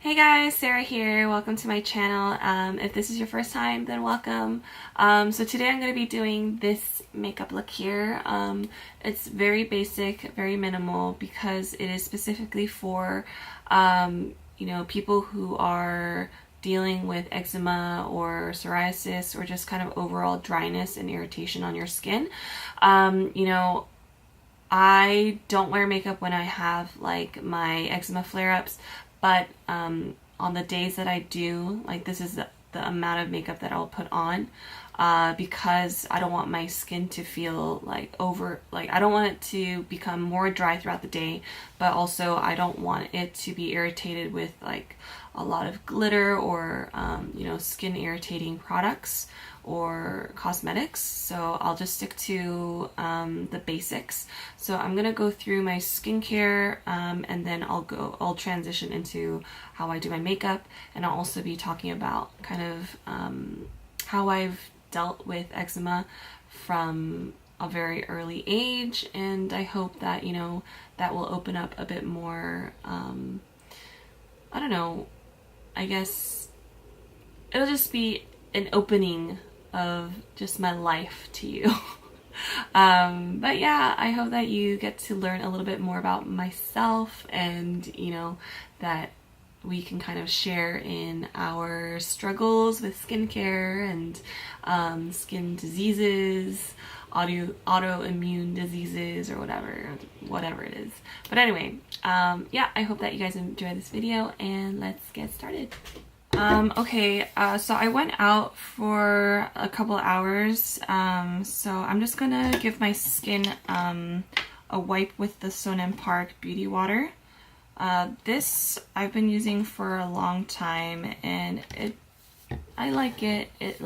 Hey guys, Sarah here. Welcome to my channel. If this is your first time, then welcome. So today I'm going to be doing this makeup look here. It's very basic, very minimal because it is specifically for, people who are dealing with eczema or psoriasis or just kind of overall dryness and irritation on your skin. I don't wear makeup when I have like my eczema flare-ups, but on the days that I do, like this is the amount of makeup that I'll put on because I don't want my skin to feel like I don't want it to become more dry throughout the day, but also I don't want it to be irritated with like a lot of glitter or skin irritating products or cosmetics. So I'll just stick to the basics. So I'm gonna go through my skincare and then I'll transition into how I do my makeup, and I'll also be talking about kind of how I've dealt with eczema from a very early age, and I hope that that will open up a bit more I don't know, I guess it'll just be an opening of just my life to you. But yeah, I hope that you get to learn a little bit more about myself, and that we can kind of share in our struggles with skincare and skin diseases, autoimmune diseases, or whatever it is. But anyway, yeah, I hope that you guys enjoy this video, and let's get started. So I went out for a couple hours, so I'm just gonna give my skin a wipe with the Sonam Park Beauty Water. This I've been using for a long time, and I like it. It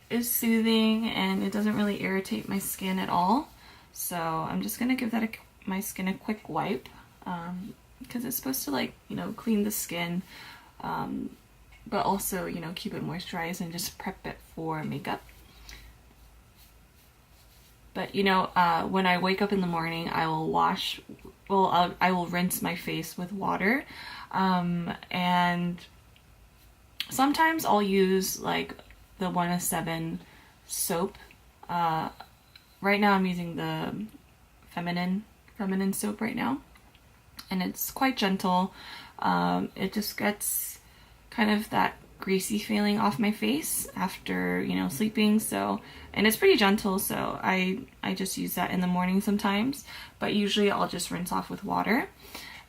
is soothing, and it doesn't really irritate my skin at all. So I'm just gonna give that my skin a quick wipe because it's supposed to clean the skin. But also, keep it moisturized and just prep it for makeup. But, when I wake up in the morning, I will I will rinse my face with water. And sometimes I'll use like the 107 soap. Right now I'm using the feminine soap right now. And it's quite gentle. It just gets kind of that greasy feeling off my face after sleeping, and it's pretty gentle, so I just use that in the morning sometimes, but usually I'll just rinse off with water.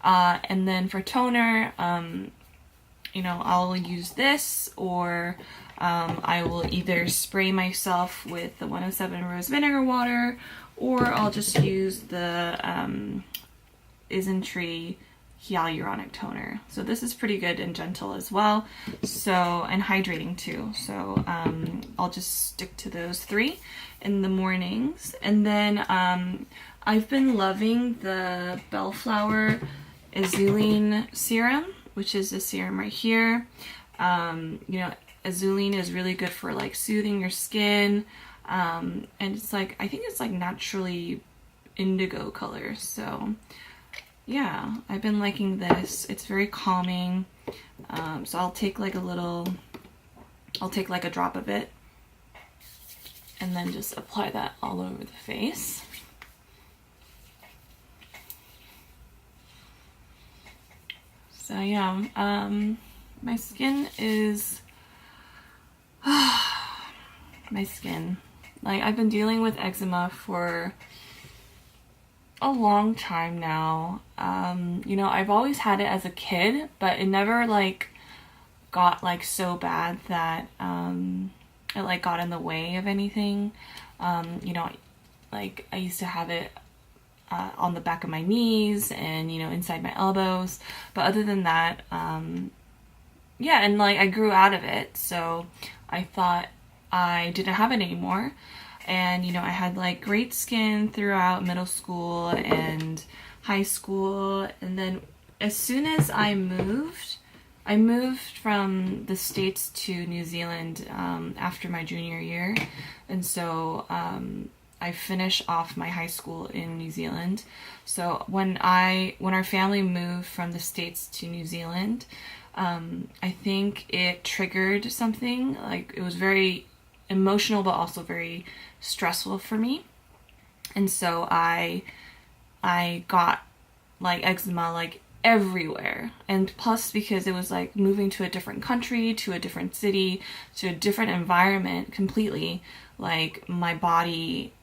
And then for toner, I'll use this, or I will either spray myself with the 107 rose vinegar water, or I'll just use the Isntree Hyaluronic toner. So this is pretty good and gentle as well, and hydrating too. So I'll just stick to those three in the mornings. And then I've been loving the Bellflower Azulene serum, which is the serum right here. Azulene is really good for like soothing your skin, and it's I think it's like naturally indigo color. So yeah, I've been liking this. It's very calming. So I'll take like a drop of it and then just apply that all over the face. So yeah, my skin is my skin. Like, I've been dealing with eczema for a long time now. I've always had it as a kid, but it never got so bad that it got in the way of anything. I used to have it on the back of my knees and inside my elbows, but other than that, yeah, and I grew out of it, so I thought I didn't have it anymore. And, I had great skin throughout middle school and high school. And then as soon as I moved from the States to New Zealand after my junior year. And so I finish off my high school in New Zealand. So when our family moved from the States to New Zealand, I think it triggered something. Like, it was very emotional, but also very stressful for me. And so I got like eczema like everywhere. And plus, because it was like moving to a different country, to a different city, to a different environment completely, like my body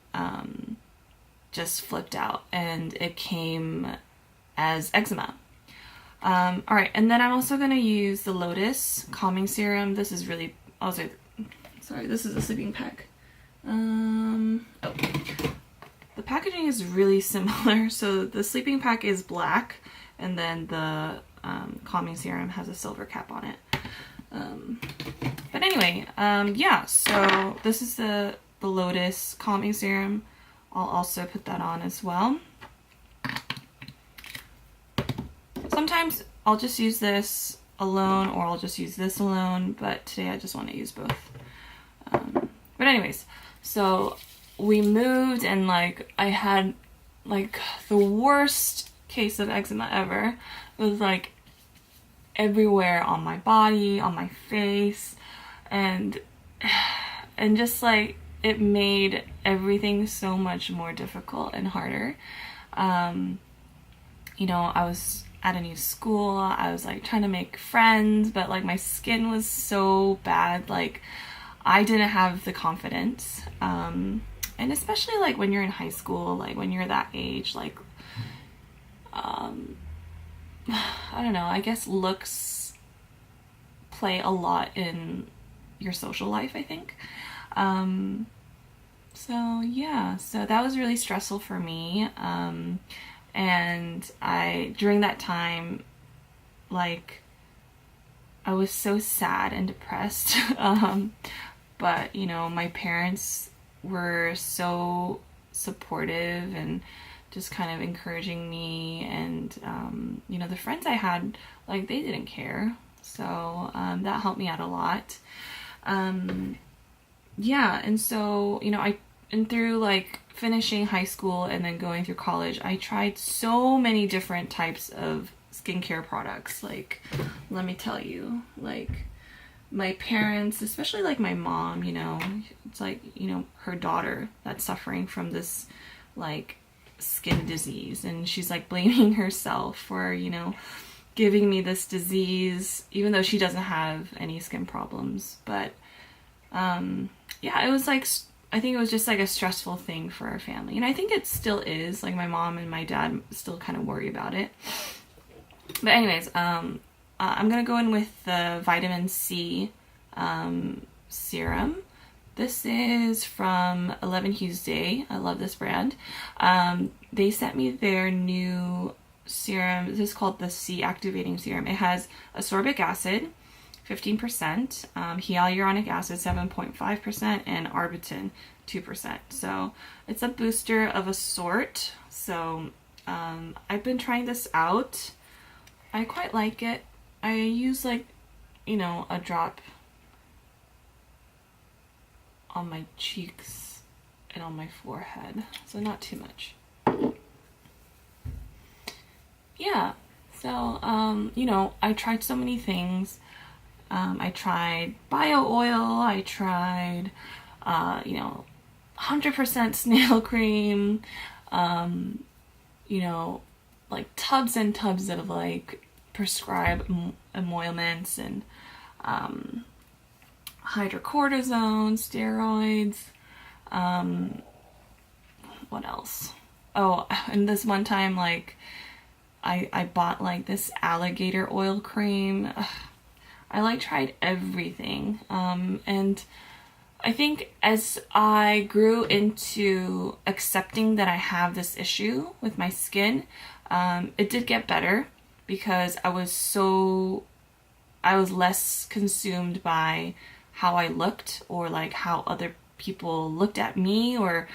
just flipped out and it came as eczema. Alright, and then I'm also going to use the Lotus Calming Serum. This is really, sorry, this is a sleeping pack. The packaging is really similar. So the sleeping pack is black, and then the calming serum has a silver cap on it. But anyway, yeah, so this is the Lotus Calming Serum. I'll also put that on as well. Sometimes I'll just use this alone, or I'll just use this alone, but today I just want to use both. But anyways, so we moved, and like I had like the worst case of eczema ever. It was like everywhere on my body, on my face, and just like it made everything so much more difficult and harder. You know, I was at a new school, I was like trying to make friends, but like my skin was so bad, like I didn't have the confidence. And especially like when you're in high school, like when you're that age, like I don't know, I guess looks play a lot in your social life, I think. So yeah, so that was really stressful for me. And during that time, like, I was so sad and depressed. But, you know, my parents were so supportive and just kind of encouraging me, and, you know, the friends I had, like, they didn't care. So, that helped me out a lot. Yeah, and so, you know, through like finishing high school and then going through college, I tried so many different types of skincare products. Like, let me tell you, like my parents, especially like my mom, you know, it's like, you know, her daughter that's suffering from this like skin disease, and she's like blaming herself for, you know, giving me this disease, even though she doesn't have any skin problems. But yeah, it was like, I think it was just like a stressful thing for our family. And I think it still is. Like my mom and my dad still kind of worry about it. But anyways, I'm going to go in with the vitamin C serum. This is from 11 Hues Day. I love this brand. They sent me their new serum. This is called the C Activating Serum. It has ascorbic acid, 15%, hyaluronic acid 7.5%, and arbutin 2%. So it's a booster of a sort. So I've been trying this out. I quite like it. I use like, you know, a drop on my cheeks and on my forehead, so not too much. Yeah, so you know, I tried so many things. I tried bio oil, I tried, you know, 100% snail cream, you know, like tubs and tubs of like prescribed emollients and hydrocortisone, steroids, what else? Oh, and this one time, like, I bought like this alligator oil cream. I like tried everything. And I think as I grew into accepting that I have this issue with my skin, it did get better because I was less consumed by how I looked, or like how other people looked at me, or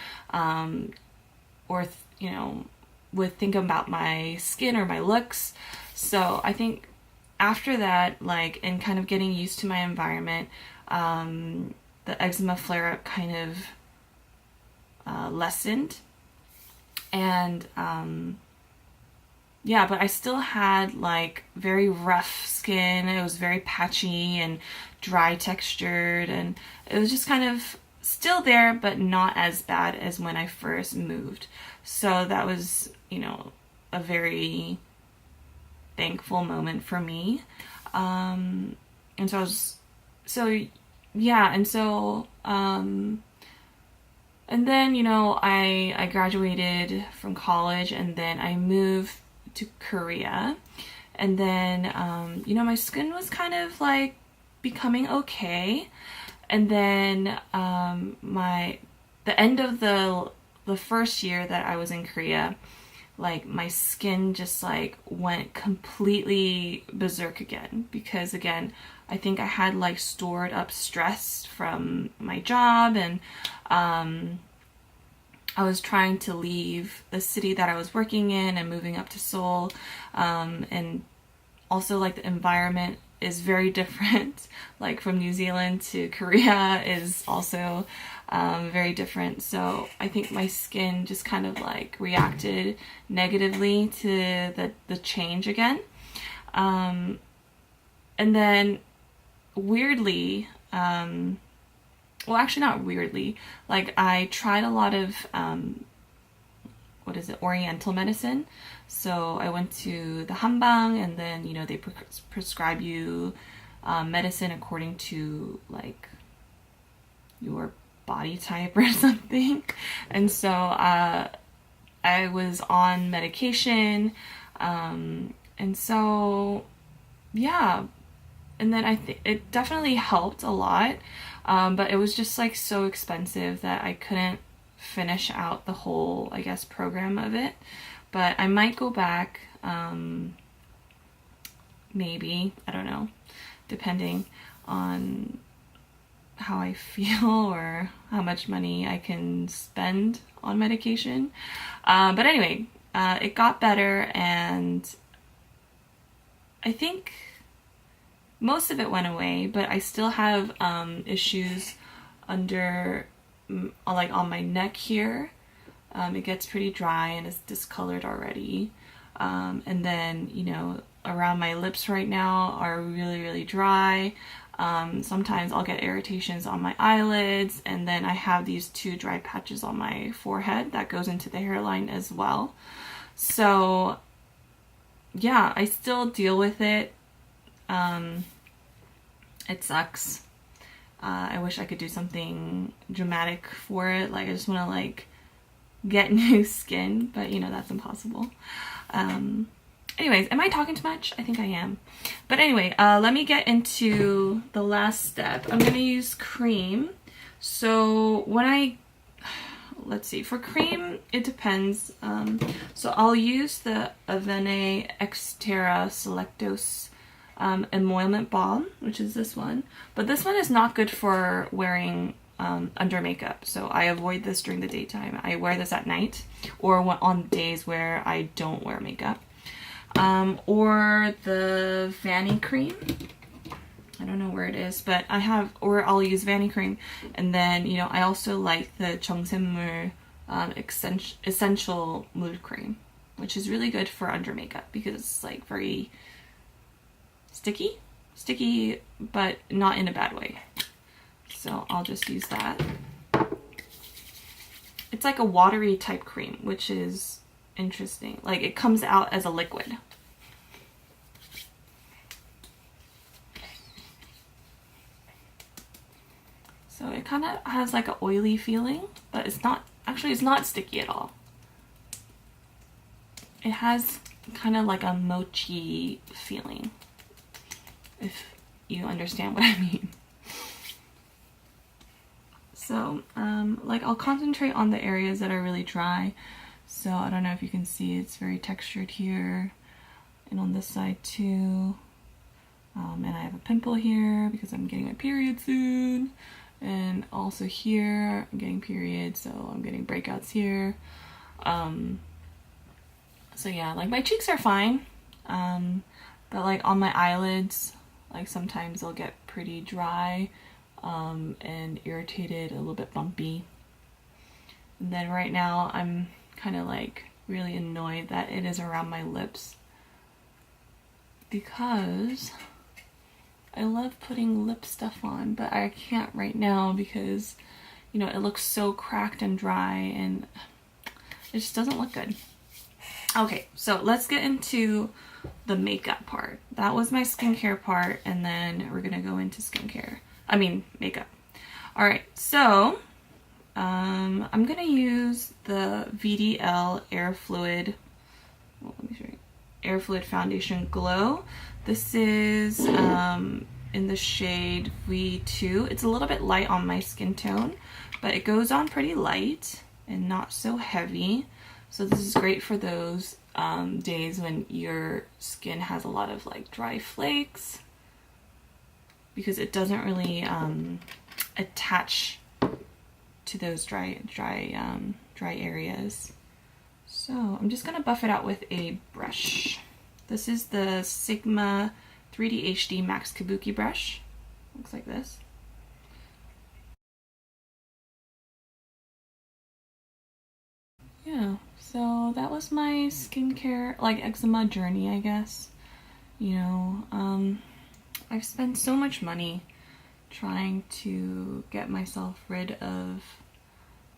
you know, would think about my skin or my looks. So I think after that, like, and kind of getting used to my environment, the eczema flare-up kind of lessened. And yeah, but I still had like very rough skin. It was very patchy and dry textured, and it was just kind of still there, but not as bad as when I first moved. So that was, you know, a very thankful moment for me. And so I was, so yeah, and so, and then, you know, I graduated from college, and then I moved to Korea. And then, you know, my skin was kind of like becoming okay. And then, the end of the first year that I was in Korea, like my skin just like went completely berserk again, because again, I think I had like stored up stress from my job, and I was trying to leave the city that I was working in and moving up to Seoul, and also like the environment is very different, like from New Zealand to Korea is also very different. So I think my skin just kind of like reacted negatively to the change again. And then weirdly, well, actually not weirdly, like I tried a lot of, what is it, Oriental medicine. So I went to the Hanbang, and then, you know, they prescribe you medicine according to like your body type or something. And so I was on medication, and so yeah, and then I think it definitely helped a lot, but it was just like so expensive that I couldn't finish out the whole, I guess, program of it. But I might go back, maybe, I don't know, depending on how I feel or how much money I can spend on medication. But anyway, it got better, and I think most of it went away, but I still have issues under, like on my neck here. It gets pretty dry and it's discolored already. And then, you know, around my lips right now are really, really dry. Sometimes I'll get irritations on my eyelids, and then I have these 2 dry patches on my forehead that goes into the hairline as well. So yeah, I still deal with it. It sucks. I wish I could do something dramatic for it. Like I just want to like get new skin, but you know, that's impossible. Anyways, am I talking too much? I think I am. But anyway, let me get into the last step. I'm going to use cream. So when let's see, for cream, it depends. So I'll use the Avene Exterra Selectos Emolment Balm, which is this one. But this one is not good for wearing under makeup, so I avoid this during the daytime. I wear this at night or on days where I don't wear makeup. Or the Vanny cream. I don't know where it is, but or I'll use Vanny cream. And then, you know, I also like the Jungsaemool Essential Mood Cream, which is really good for under makeup because it's like very sticky, but not in a bad way. So I'll just use that. It's like a watery type cream, which is interesting. Like it comes out as a liquid. So it kind of has like an oily feeling, but it's not sticky at all. It has kind of like a mochi feeling, if you understand what I mean. So, like I'll concentrate on the areas that are really dry. So I don't know if you can see, it's very textured here and on this side too. And I have a pimple here because I'm getting my period soon. And also here, I'm getting periods, so I'm getting breakouts here. So yeah, like my cheeks are fine. But like on my eyelids, like sometimes they'll get pretty dry. And irritated, a little bit bumpy. And then right now I'm kind of like really annoyed that it is around my lips because I love putting lip stuff on, but I can't right now because, you know, it looks so cracked and dry and it just doesn't look good. Okay, so let's get into the makeup part. That was my skincare part, and then we're gonna go into makeup. All right, so I'm gonna use the VDL Air Fluid, well, let me show you. Air Fluid Foundation Glow. This is in the shade V2. It's a little bit light on my skin tone, but it goes on pretty light and not so heavy. So this is great for those days when your skin has a lot of like dry flakes, because it doesn't really attach to those dry areas. So I'm just gonna buff it out with a brush. This is the Sigma 3D HD Max Kabuki brush. Looks like this. Yeah, so that was my skincare, like eczema journey, I guess. You know, I've spent so much money trying to get myself rid of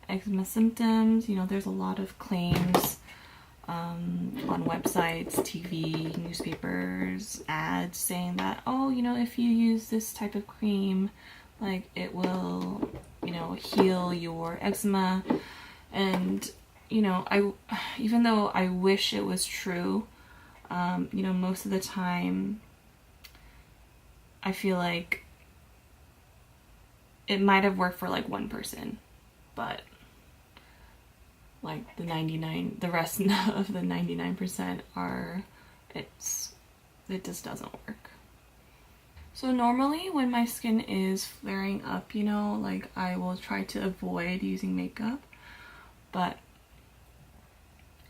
eczema symptoms. You know, there's a lot of claims on websites, TV, newspapers, ads saying that, oh, you know, if you use this type of cream, like it will, you know, heal your eczema. And, you know, even though I wish it was true, you know, most of the time I feel like it might have worked for like one person, but like the rest of the 99% are, it just doesn't work. So normally when my skin is flaring up, you know, like I will try to avoid using makeup, but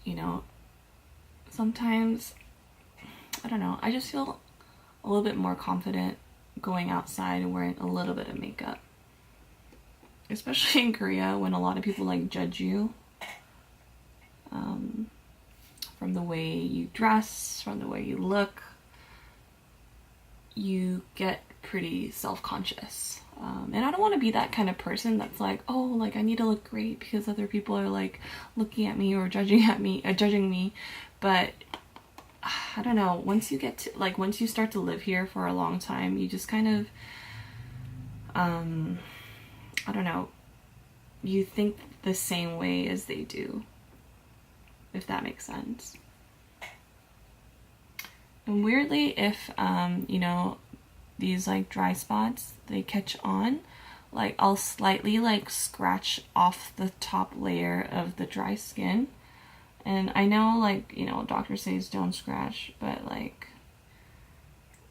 you know, sometimes, I don't know, I just feel a little bit more confident going outside and wearing a little bit of makeup. Especially in Korea, when a lot of people like judge you from the way you dress, from the way you look, you get pretty self-conscious. And I don't want to be that kind of person that's like, oh, like I need to look great because other people are like looking at me or judging me. But I don't know, once you start to live here for a long time, you just kind of, I don't know, you think the same way as they do, if that makes sense. And weirdly, if, you know, these like dry spots, they catch on, like I'll slightly like scratch off the top layer of the dry skin. And I know, like, you know, doctor says don't scratch, but like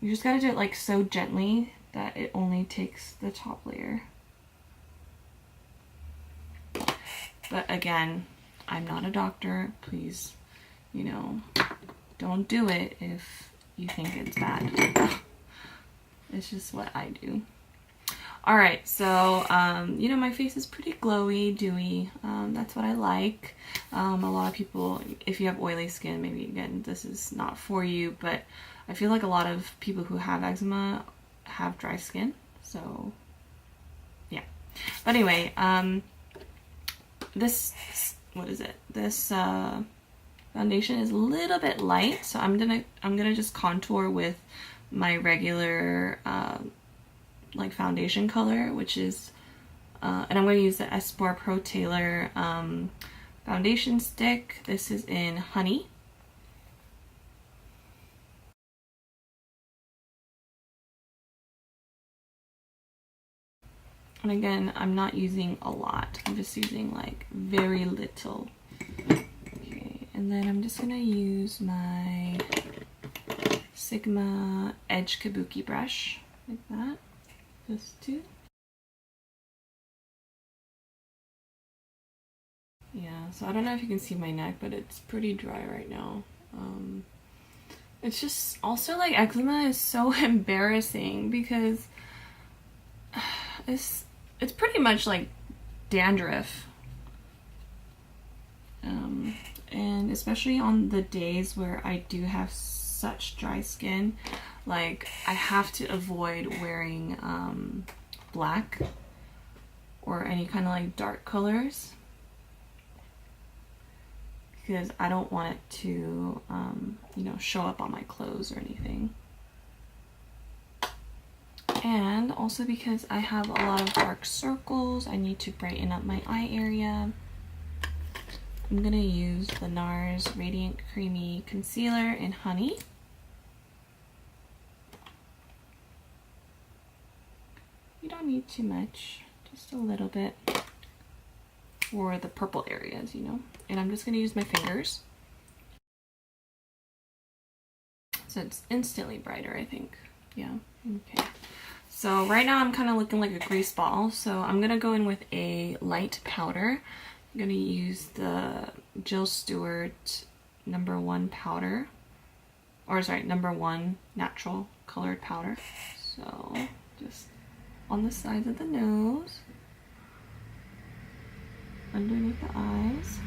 you just gotta do it like so gently that it only takes the top layer. But again, I'm not a doctor. Please, you know, don't do it if you think it's bad. It's just what I do. Alright, so, you know, my face is pretty glowy, dewy. That's what I like. A lot of people, if you have oily skin, maybe, again, this is not for you, but I feel like a lot of people who have eczema have dry skin. So, yeah. But anyway, this foundation is a little bit light, so I'm gonna just contour with my regular like foundation color, which is and I'm going to use the Espoir Pro Tailor foundation stick. This is in Honey. And again, I'm not using a lot. I'm just using like very little. Okay, and then I'm just going to use my Sigma Edge Kabuki brush like that. Just two. Yeah, so I don't know if you can see my neck, but it's pretty dry right now. It's just also like eczema is so embarrassing because it's pretty much like dandruff. And especially on the days where I do have such dry skin, like I have to avoid wearing black or any kind of like dark colors, because I don't want it to you know, show up on my clothes or anything. And also because I have a lot of dark circles, I need to brighten up my eye area. I'm gonna use the Nars Radiant Creamy Concealer in Honey. You don't need too much, just a little bit for the purple areas, you know. And I'm just gonna use my fingers. So it's instantly brighter, I think. Yeah, okay. So right now I'm kind of looking like a grease ball, so I'm gonna go in with a light powder. I'm gonna use the Jill Stuart #1 powder, or sorry, #1 natural colored powder. So just on the sides of the nose, underneath the eyes,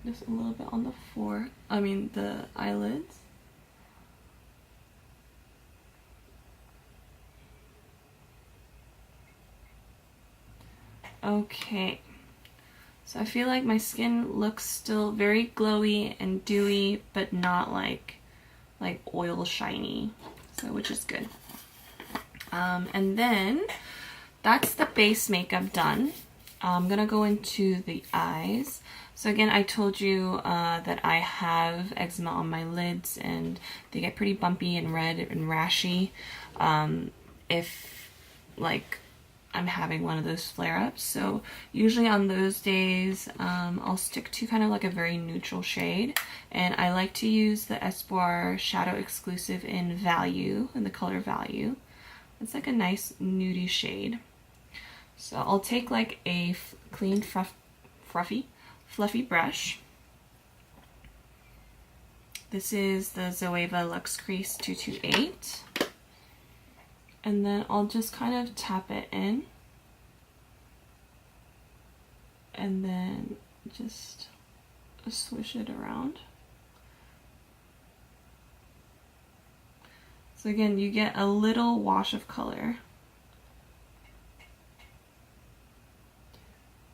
just a little bit on the eyelids. Okay, so I feel like my skin looks still very glowy and dewy, but not like oil shiny, so which is good. And then that's the base makeup done. I'm gonna go into the eyes. So again, I told you that I have eczema on my lids and they get pretty bumpy and red and rashy if like I'm having one of those flare-ups. So usually on those days I'll stick to kind of like a very neutral shade, and I like to use the Espoir Shadow Exclusive in Value, in the color Value. It's like a nice nudie shade. So I'll take like a clean fluffy brush. This is the Zoeva Luxe Crease 228. And then I'll just kind of tap it in. And then just swish it around. So again, you get a little wash of color,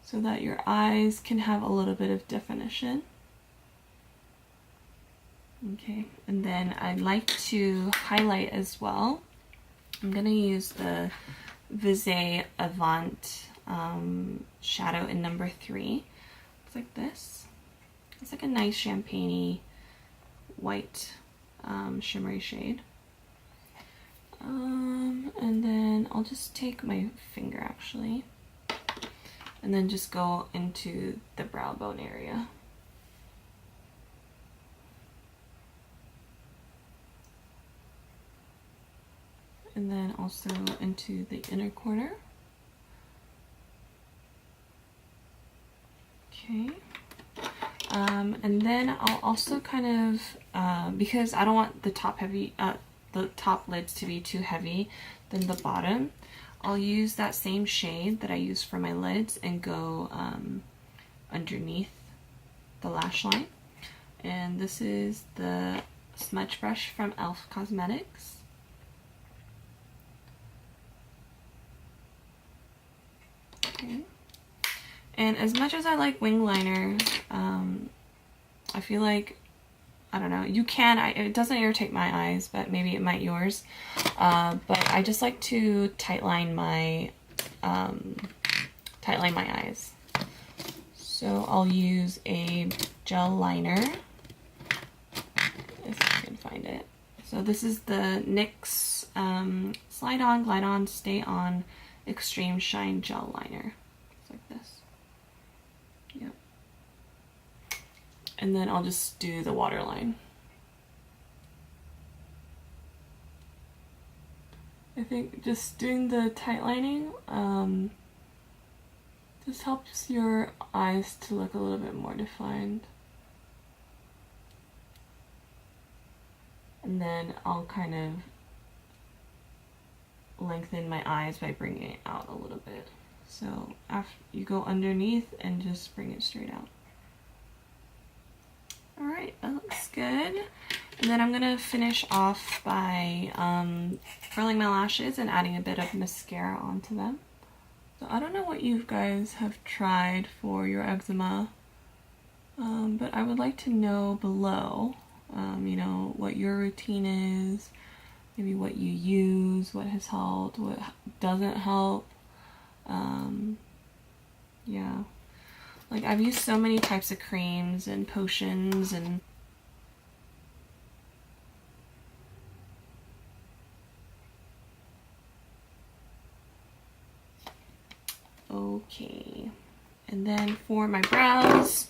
so that your eyes can have a little bit of definition. Okay, and then I'd like to highlight as well. I'm gonna use the Visay Avant shadow in #3. It's like this. It's like a nice champagne-y white shimmery shade. And then I'll just take my finger actually, and then just go into the brow bone area. And then also into the inner corner. Okay. And then I'll also kind of, because I don't want the top lids to be too heavy than the bottom, I'll use that same shade that I use for my lids and go underneath the lash line. And this is the smudge brush from e.l.f. Cosmetics. Okay. And as much as I like wing liner, I feel like, I don't know, you can, it doesn't irritate my eyes, but maybe it might yours. But I just like to tightline my eyes. So I'll use a gel liner, if I can find it. So this is the NYX Slide On, Glide On, Stay On Extreme Shine Gel Liner. It's like this. Yep. And then I'll just do the waterline. I think just doing the tight lining just helps your eyes to look a little bit more defined. And then I'll kind of lengthen my eyes by bringing it out a little bit. So after you go underneath and just bring it straight out. Alright, that looks good. And then I'm gonna finish off by curling my lashes and adding a bit of mascara onto them. So I don't know what you guys have tried for your eczema, but I would like to know below, you know, what your routine is, maybe what you use, what has helped, what doesn't help. Yeah. Like, I've used so many types of creams and potions and okay. And then for my brows,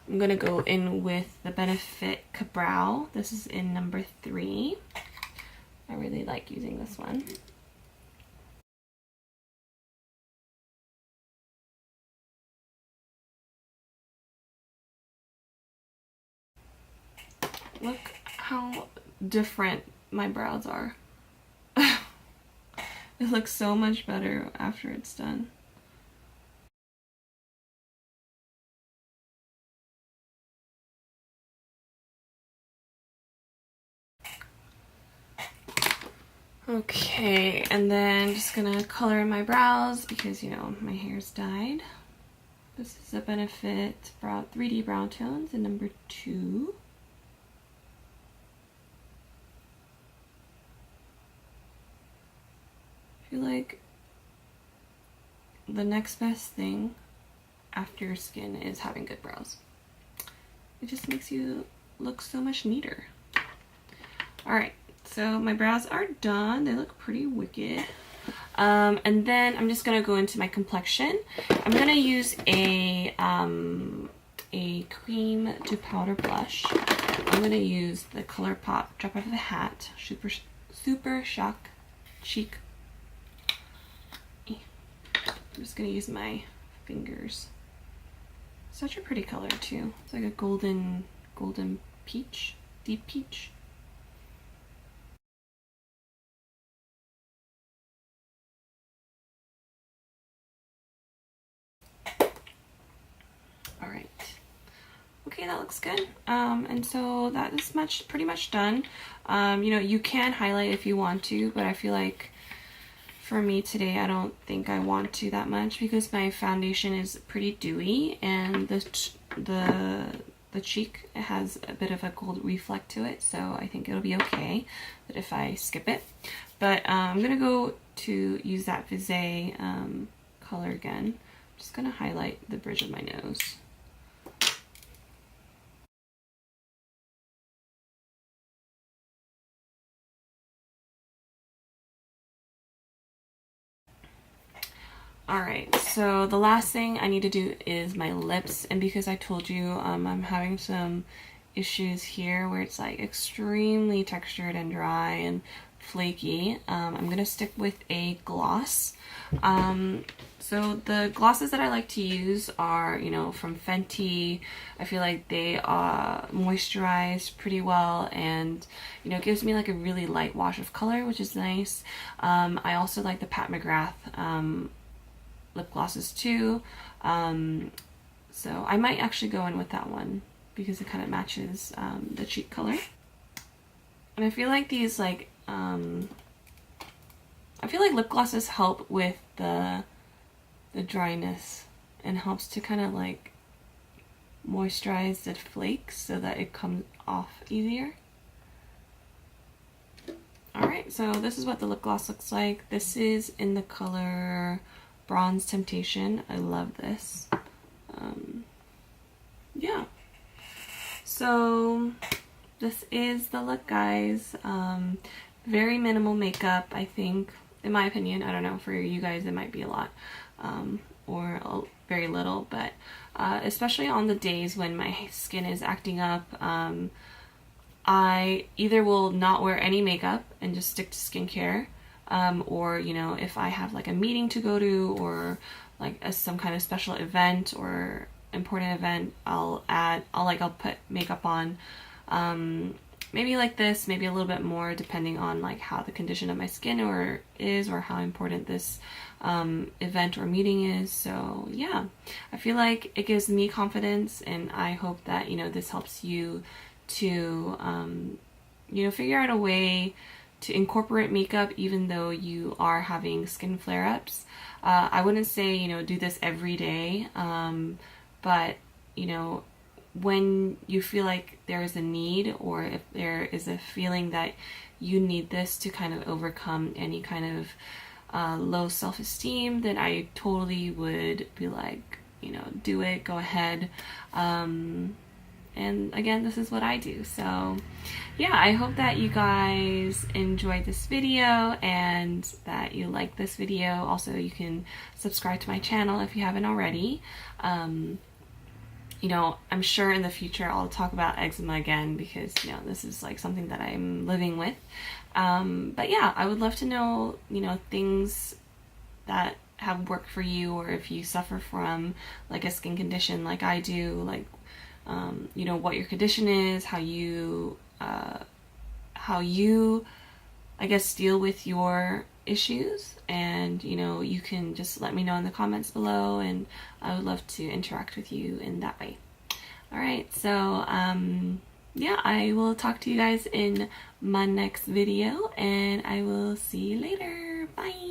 I'm gonna go in with the Benefit Brow. This is in number 3. I really like using this one. Look how different my brows are. It looks so much better after it's done. Okay, and then just gonna color in my brows because, you know, my hair's dyed. This is a Benefit 3D Brow Tones in number 2. I feel like the next best thing after your skin is having good brows. It just makes you look so much neater. Alright, so my brows are done. They look pretty wicked. And then I'm just gonna go into my complexion. I'm gonna use a cream to powder blush. I'm gonna use the ColourPop Drop Out of the Hat Super Shock Cheek. I'm just gonna use my fingers. Such a pretty color too. It's like a golden peach, deep peach. All right. Okay, that looks good. And so that is pretty much done. You know, you can highlight if you want to, but I feel like for me today, I don't think I want to that much because my foundation is pretty dewy and the cheek has a bit of a gold reflect to it, so I think it'll be okay but if I skip it. But I'm gonna go to use that Visay color again. I'm just gonna highlight the bridge of my nose. Alright, so the last thing I need to do is my lips, and because I told you I'm having some issues here where it's like extremely textured and dry and flaky, I'm gonna stick with a gloss. So the glosses that I like to use are, you know, from Fenty. I feel like they moisturize pretty well and, you know, it gives me like a really light wash of color, which is nice. I also like the Pat McGrath lip glosses too. So I might actually go in with that one because it kind of matches the cheek color. And I feel like these I feel like lip glosses help with the dryness and helps to kind of like moisturize the flakes so that it comes off easier. Alright, so this is what the lip gloss looks like. This is in the color Bronze Temptation. I love this. Yeah. So this is the look, guys. Very minimal makeup, I think, in my opinion. I don't know, for you guys it might be a lot or very little, but especially on the days when my skin is acting up, I either will not wear any makeup and just stick to skincare, or, you know, if I have like a meeting to go to or like some kind of special event or important event, I'll put makeup on. maybe like this, maybe a little bit more, depending on like how the condition of my skin or how important this event or meeting is. So yeah, I feel like it gives me confidence, and I hope that, you know, this helps you to you know, figure out a way to incorporate makeup even though you are having skin flare-ups. I wouldn't say, you know, do this every day, but, you know, when you feel like there is a need, or if there is a feeling that you need this to kind of overcome any kind of low self-esteem, then I totally would be like, you know, do it, go ahead. And again, this is what I do. So yeah, I hope that you guys enjoyed this video and that you like this video. Also, you can subscribe to my channel if you haven't already. You know, I'm sure in the future I'll talk about eczema again, because, you know, this is like something that I'm living with. But yeah, I would love to know, you know, things that have worked for you, or if you suffer from like a skin condition like I do, like you know, what your condition is, how you I guess deal with your issues, and, you know, you can just let me know in the comments below, and I would love to interact with you in that way. Alright, so yeah, I will talk to you guys in my next video, and I will see you later. Bye!